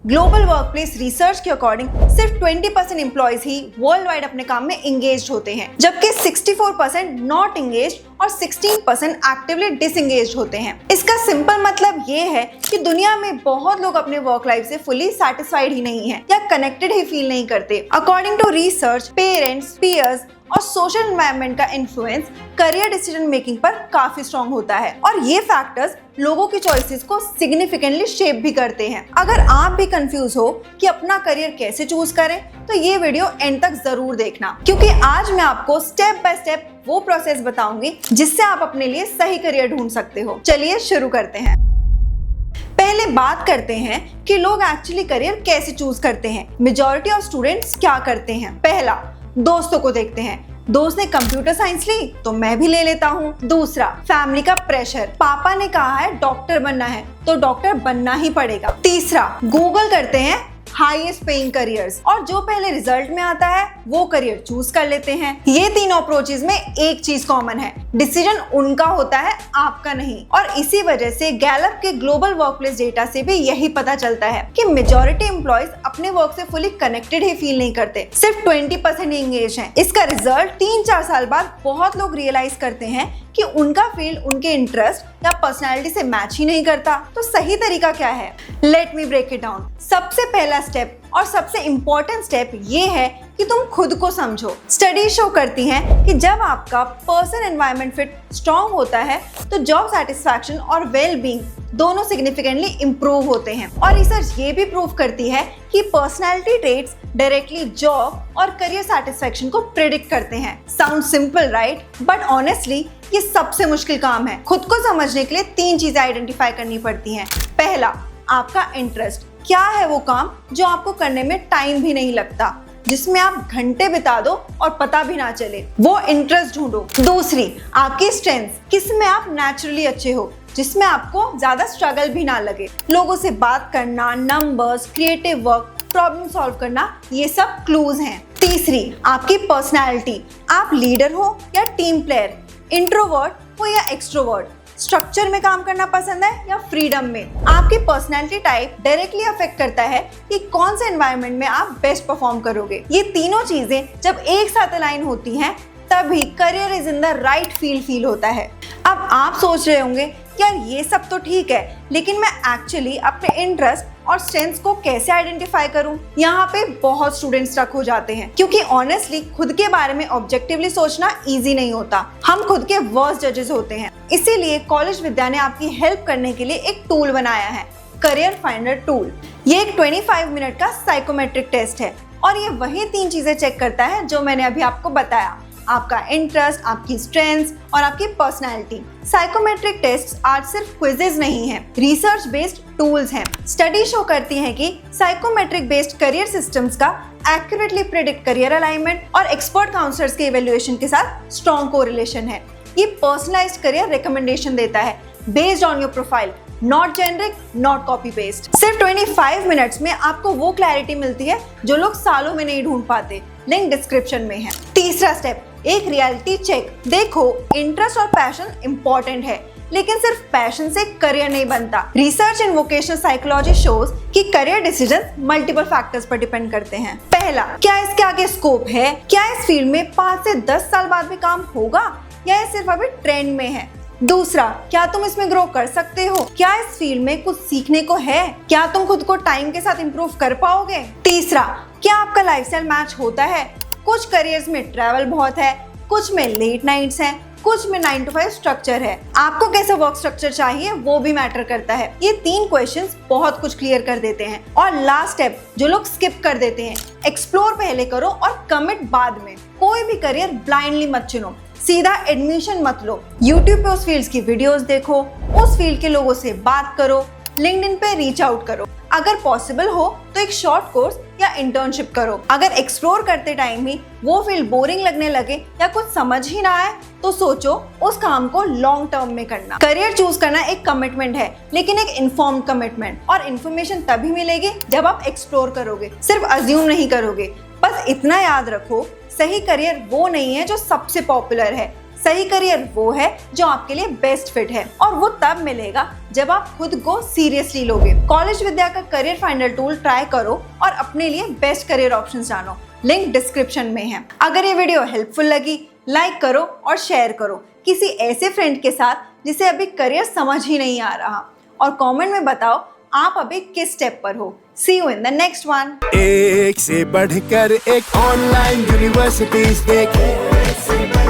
Global workplace research के according सिर्फ 20% employees ही world wide अपने काम में एंगेज होते हैं, जबकि 64% नॉट एंगेज और 16% एक्टिवली डिसएंगेज होते हैं। इसका सिंपल मतलब ये है कि दुनिया में बहुत लोग अपने वर्क लाइफ से फुली सेटिस्फाइड ही नहीं है या कनेक्टेड ही फील नहीं करते। According to research, parents, peers और सोशल एनवायरनमेंट का इन्फ्लुएंस करियर डिसीजन मेकिंग पर काफी स्ट्रॉन्ग होता है और ये फैक्टर्स लोगों की चॉइसेस को सिग्निफिकेंटली शेप भी करते हैं। अगर आप भी कंफ्यूज हो कि अपना करियर कैसे चूज करें, तो ये वीडियो एंड तक जरूर देखना, क्योंकि आज मैं आपको स्टेप बाय स्टेप वो प्रोसेस बताऊंगी जिससे आप अपने लिए सही करियर ढूंढ सकते हो। चलिए शुरू करते हैं। पहले बात करते हैं कि लोग एक्चुअली करियर कैसे चूज करते हैं। मेजॉरिटी ऑफ स्टूडेंट्स क्या करते हैं? पहला, दोस्तों को देखते हैं। दोस्त ने कंप्यूटर साइंस ली तो मैं भी ले लेता हूँ। दूसरा, फैमिली का प्रेशर। पापा ने कहा है डॉक्टर बनना है तो डॉक्टर बनना ही पड़ेगा। तीसरा, गूगल करते हैं हाईएस्ट पेइंग करियर्स और जो पहले रिजल्ट में आता है वो करियर चूज कर लेते हैं। ये तीनों अप्रोचेस में एक चीज कॉमन है, डिसीजन उनका होता है, आपका नहीं। और इसी वजह से गैलप के ग्लोबल वर्कप्लेस डेटा से भी यही पता चलता है कि मेजॉरिटी एम्प्लॉयज अपने वर्क से फुली कनेक्टेड ही फील नहीं करते, सिर्फ 20% एंगेज हैं। इसका रिजल्ट 3-4 साल बाद बहुत लोग रियलाइज करते हैं कि उनका फील्ड उनके इंटरेस्ट या पर्सनालिटी से मैच ही नहीं करता। तो सही तरीका क्या है? Let me break it down. सबसे पहला स्टेप और सबसे इम्पोर्टेंट स्टेप ये है कि तुम खुद को समझो। स्टडी शो करती हैं कि जब आपका पर्सन एनवायरनमेंट फिट स्ट्रॉन्ग होता है तो जॉब सेटिस्फैक्शन और वेल बीइंग दोनों सिग्निफिकेंटली इंप्रूव होते हैं। और रिसर्च ये भी प्रूव करती है कि पर्सनैलिटी ट्रेट्स डायरेक्टली जॉब और करियर सेटिस्फैक्शन को प्रिडिक्ट करते हैं। Sound simple right? But honestly ये सबसे मुश्किल काम है। खुद को समझने के लिए 3 चीजें आइडेंटिफाई करनी पड़ती हैं। पहला, आपका इंटरेस्ट। क्या है वो काम जो आपको करने में टाइम भी नहीं लगता, जिसमें आप घंटे बिता दो और पता भी ना चले, वो इंटरेस्ट ढूंढो। दूसरी, आपकी स्ट्रेंथ्स। किसमें आप नेचुरली अच्छे हो, जिसमें आपको ज्यादा स्ट्रगल भी ना लगे। लोगों से बात करना, numbers, creative work, problem solve करना, ये सब क्लूज हैं। तीसरी, आपकी पर्सनैलिटी। आप लीडर हो या टीम प्लेयर, इंट्रोवर्ट हो या एक्सट्रोवर्ट, स्ट्रक्चर में काम करना पसंद है या फ्रीडम में। आपकी पर्सनैलिटी टाइप डायरेक्टली अफेक्ट करता है कि कौन से एनवायरनमेंट में आप बेस्ट परफॉर्म करोगे। ये तीनों चीजें जब एक साथ अलाइन होती हैं तभी career is in the right field feel होता है। अब आप सोच रहे होंगे यार ये सब तो ठीक है, लेकिन मैं एक्चुअली अपने इंटरेस्ट और स्ट्रेंथ्स को कैसे आइडेंटिफाई करूं? यहाँ पे बहुत स्टूडेंट्स स्टक हो जाते हैं, क्योंकि ऑनेस्टली खुद के बारे में ऑब्जेक्टिवली सोचना इजी नहीं होता। हम खुद के वर्स्ट जजेस होते हैं। इसीलिए कॉलेज विद्या ने आपकी हेल्प करने के लिए एक टूल बनाया है, करियर फाइंडर टूल। ये एक 25 मिनट का साइकोमेट्रिक टेस्ट है और ये वही 3 चीजें चेक करता है जो मैंने अभी आपको बताया, आपका इंटरेस्ट, आपकी स्ट्रेंथ्स और आपकी पर्सनैलिटी। साइकोमेट्रिक टेस्ट आज सिर्फ क्विजेज नहीं है, रिसर्च बेस्ड टूल्स हैं। स्टडी शो करती है कि साइकोमेट्रिक बेस्ड करियर सिस्टम्स का एक्यूरेटली प्रेडिक्ट करियर अलाइनमेंट और एक्सपर्ट काउंसलर्स के इवैल्यूएशन के साथ स्ट्रॉन्ग कोरिलेशन है। ये पर्सनलाइज्ड करियर रिकमेंडेशन देता है based on your profile, not generic, not copy paste. सिर्फ 25 मिनट्स में आपको वो क्लैरिटी मिलती है जो लोग सालों में नहीं ढूंढ पाते। लिंक डिस्क्रिप्शन में है। तीसरा स्टेप, एक रियलिटी चेक। देखो, इंटरेस्ट और पैशन इंपॉर्टेंट है, लेकिन सिर्फ पैशन से करियर नहीं बनता। रिसर्च इन वोकेशनल साइकोलॉजी शोज कि करियर डिसीजन मल्टीपल फैक्टर्स पर डिपेंड करते हैं। पहला, क्या इसके आगे स्कोप है? क्या इस फील्ड में 5 से 10 साल बाद भी काम होगा या ये सिर्फ अभी ट्रेंड में है? दूसरा, क्या तुम इसमें ग्रो कर सकते हो? क्या इस फील्ड में कुछ सीखने को है? क्या तुम खुद को टाइम के साथ इंप्रूव कर पाओगे? तीसरा, क्या आपका लाइफस्टाइल मैच होता है? कुछ करियर्स में ट्रैवल बहुत है, कुछ में लेट नाइट्स हैं, कुछ में 9 to 5 स्ट्रक्चर है। आपको कैसा वर्क स्ट्रक्चर चाहिए वो भी मैटर करता है। ये 3 क्वेश्चंस बहुत कुछ क्लियर कर देते हैं। और लास्ट स्टेप जो लोग स्किप कर देते हैं, एक्सप्लोर पहले करो और कमिट बाद में। कोई भी करियर ब्लाइंडली मत चुनो, सीधा एडमिशन मत लो। YouTube पे उस फील्ड की वीडियोस देखो, उस फील्ड के लोगों से बात करो, लिंक्डइन पे रीच आउट करो। अगर पॉसिबल हो तो एक शॉर्ट कोर्स या इंटर्नशिप करो। अगर एक्सप्लोर करते टाइम ही वो फील्ड बोरिंग लगने लगे या कुछ समझ ही ना आए तो सोचो उस काम को लॉन्ग टर्म में करना। करियर चूज करना एक कमिटमेंट है, लेकिन एक इन्फॉर्म्ड कमिटमेंट। और इन्फॉर्मेशन तभी मिलेगी जब आप एक्सप्लोर करोगे, सिर्फ अज्यूम नहीं करोगे। बस इतना याद रखो, सही करियर वो नहीं है जो सबसे पॉपुलर है, सही करियर वो है जो आपके लिए बेस्ट फिट है, और वो तब मिलेगा जब आप खुद को सीरियसली लोगे। कॉलेज विद्या का करियर फाइंडर टूल ट्राई करो और अपने लिए बेस्ट करियर ऑप्शंस जानो। लिंक डिस्क्रिप्शन में है। अगर ये वीडियो हेल्पफुल लगी, लाइक करो और शेयर करो किसी ऐसे फ्रेंड के साथ जिसे अभी करियर समझ ही नहीं आ रहा, और कमेंट में बताओ आप अभी किस स्टेप पर हो। See you in the next one. एक से बढ़कर एक ऑनलाइन यूनिवर्सिटीज देखें।